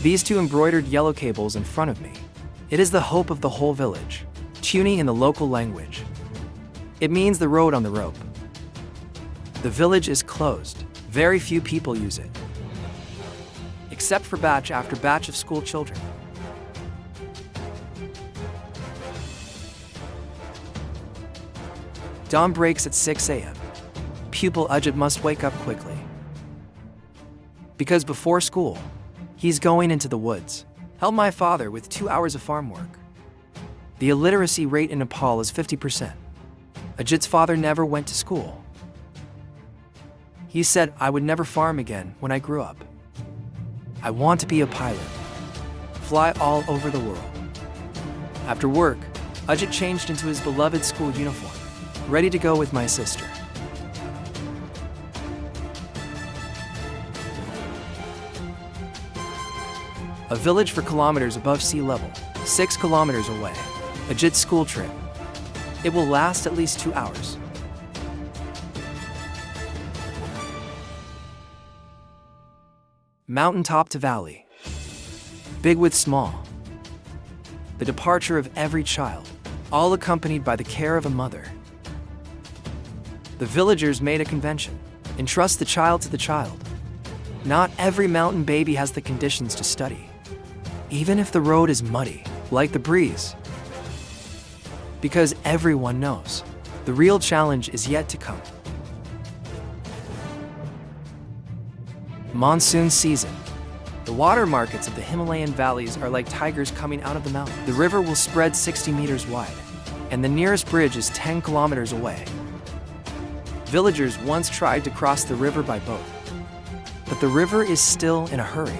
These two embroidered yellow cables in front of me. It is the hope of the whole village. Tuni in the local language. It means the road on the rope. The village is closed. Very few people use it, except for batch after batch of school children. Dawn breaks at 6 a.m. Pupil Ajit must wake up quickly, because before school, he's going into the woods. Help my father with 2 hours of farm work. The illiteracy rate in Nepal is 50%. Ajit's father never went to school. He said, I would never farm again when I grew up. I want to be a pilot. Fly all over the world. After work, Ajit changed into his beloved school uniform, ready to go with my sister. A village for kilometers above sea level, 6 kilometers away. Ajit's school trip. It will last at least 2 hours. Mountaintop to valley. Big with small. The departure of every child, all accompanied by the care of a mother. The villagers made a convention. Entrust the child to the child. Not every mountain baby has the conditions to study, even if the road is muddy, like the breeze. Because everyone knows, the real challenge is yet to come. Monsoon season. The water markets of the Himalayan valleys are like tigers coming out of the mountain. The river will spread 60 meters wide, and the nearest bridge is 10 kilometers away. Villagers once tried to cross the river by boat, but the river is still in a hurry.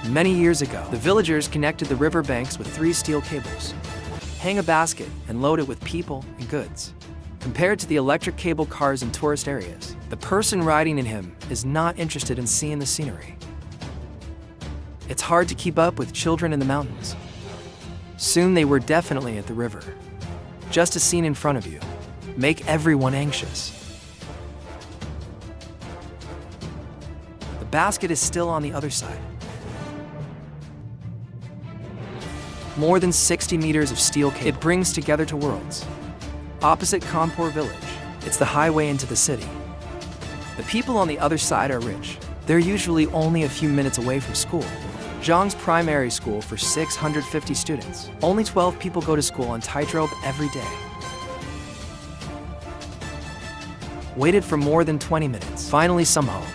Many years ago, the villagers connected the river banks with 3 steel cables. Hang a basket and load it with people and goods. Compared to the electric cable cars in tourist areas, the person riding in him is not interested in seeing the scenery. It's hard to keep up with children in the mountains. Soon they were definitely at the river. Just a scene in front of you. Make everyone anxious. The basket is still on the other side. More than 60 meters of steel cable. It brings together 2 worlds. Opposite Kanpur village, it's the highway into the city. The people on the other side are rich. They're usually only a few minutes away from school. Zhang's primary school for 650 students. Only 12 people go to school on tightrope every day. Waited for more than 20 minutes. Finally some home.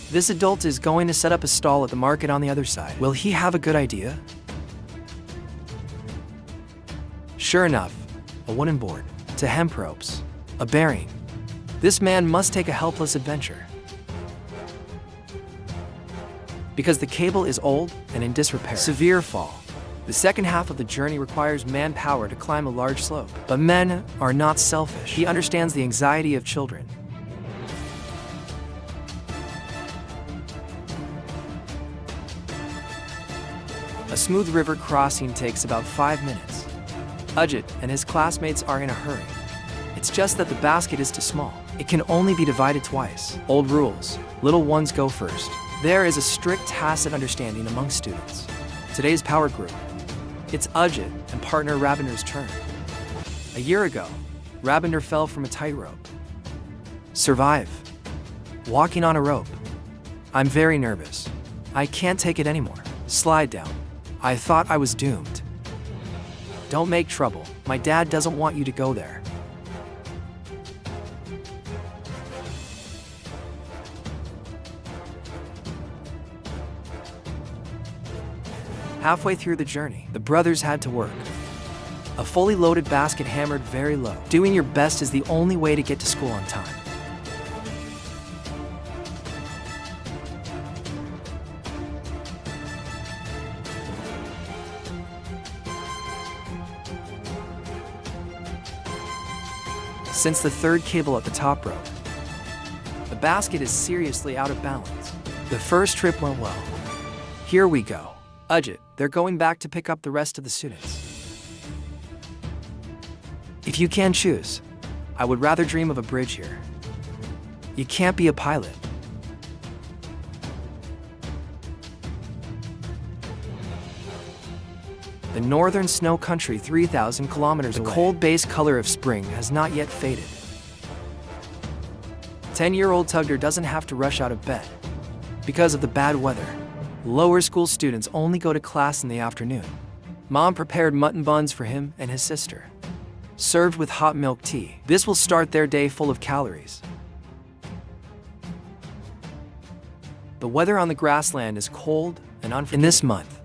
This adult is going to set up a stall at the market on the other side. Will he have a good idea? Sure enough, a wooden board, to hemp ropes, a bearing. This man must take a helpless adventure. Because the cable is old and in disrepair. Severe fall. The second half of the journey requires manpower to climb a large slope. But men are not selfish. He understands the anxiety of children. A smooth river crossing takes about 5 minutes. Ajit and his classmates are in a hurry. It's just that the basket is too small. It can only be divided twice. Old rules. Little ones go first. There is a strict tacit understanding among students. Today's power group. It's Ajit and partner Ravinder's turn. A year ago, Ravinder fell from a tightrope. Survive. Walking on a rope. I'm very nervous. I can't take it anymore. Slide down. I thought I was doomed. Don't make trouble. My dad doesn't want you to go there. Halfway through the journey, the brothers had to work. A fully loaded basket hammered very low. Doing your best is the only way to get to school on time. Since the 3rd cable at the top broke, the basket is seriously out of balance. The first trip went well. Here we go. Ajit, they're going back to pick up the rest of the students. If you can choose, I would rather dream of a bridge here. You can't be a pilot. The northern snow country 3,000 kilometers away. The cold base color of spring has not yet faded. 10-year-old Tugger doesn't have to rush out of bed. Because of the bad weather, lower school students only go to class in the afternoon. Mom prepared mutton buns for him and his sister, served with hot milk tea. This will start their day full of calories. The weather on the grassland is cold and unforgiving. In this month,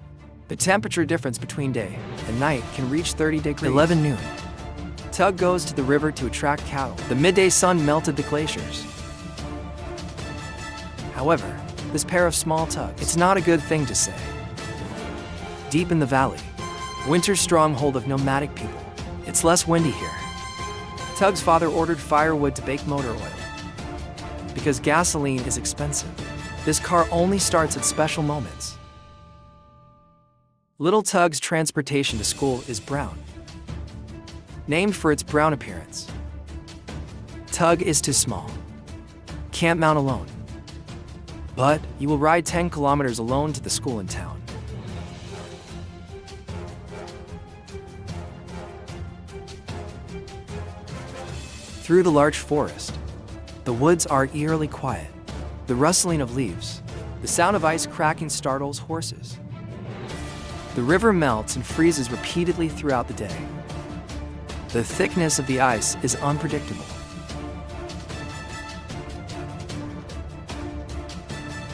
the temperature difference between day and night can reach 30 degrees. 11 noon. Tug goes to the river to attract cattle. The midday sun melted the glaciers. However, this pair of small tugs, it's not a good thing to say. Deep in the valley, winter's stronghold of nomadic people, it's less windy here. Tug's father ordered firewood to bake motor oil. Because gasoline is expensive, this car only starts at special moments. Little Tug's transportation to school is brown, named for its brown appearance. Tug is too small, can't mount alone. But you will ride 10 kilometers alone to the school in town. Through the large forest, the woods are eerily quiet. The rustling of leaves, the sound of ice cracking startles horses. The river melts and freezes repeatedly throughout the day. The thickness of the ice is unpredictable.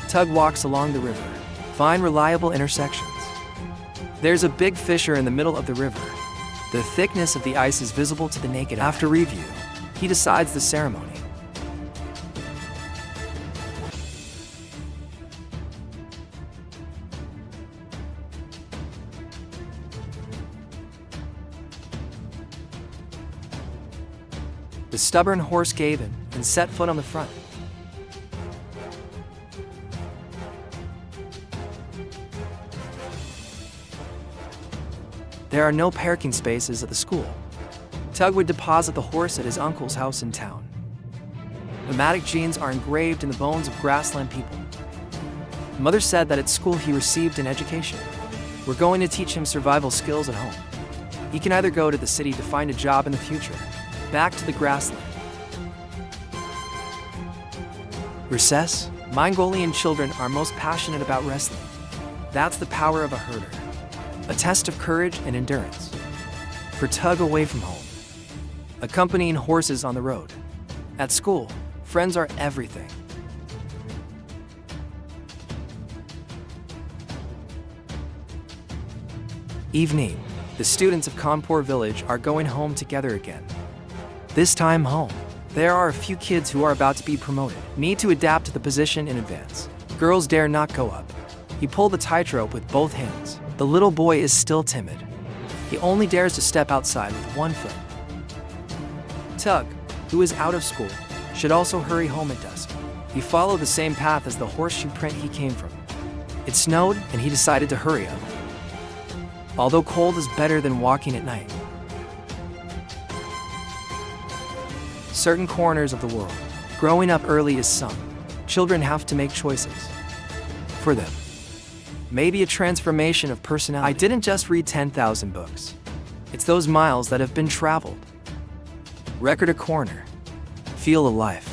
Tug walks along the river, find reliable intersections. There's a big fissure in the middle of the river. The thickness of the ice is visible to the naked eye. After review, he decides the ceremony. The stubborn horse gave in and set foot on the front. There are no parking spaces at the school. Tug would deposit the horse at his uncle's house in town. Nomadic genes are engraved in the bones of grassland people. Mother said that at school he received an education. We're going to teach him survival skills at home. He can either go to the city to find a job in the future, back to the grassland. Recess, Mongolian children are most passionate about wrestling. That's the power of a herder. A test of courage and endurance. For Tug away from home, accompanying horses on the road. At school, friends are everything. Evening, the students of Kanpur village are going home together again. This time home, there are a few kids who are about to be promoted, need to adapt to the position in advance. Girls dare not go up. He pulled the tightrope with both hands. The little boy is still timid. He only dares to step outside with one foot. Tug, who is out of school, should also hurry home at dusk. He followed the same path as the horseshoe print he came from. It snowed, and he decided to hurry up. Although cold is better than walking at night. Certain corners of the world, growing up early is some. Children have to make choices. For them, maybe a transformation of personality. I didn't just read 10,000 books. It's those miles that have been traveled. Record a corner. Feel alive.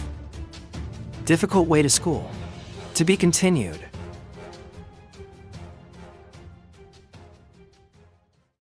Difficult way to school. To be continued.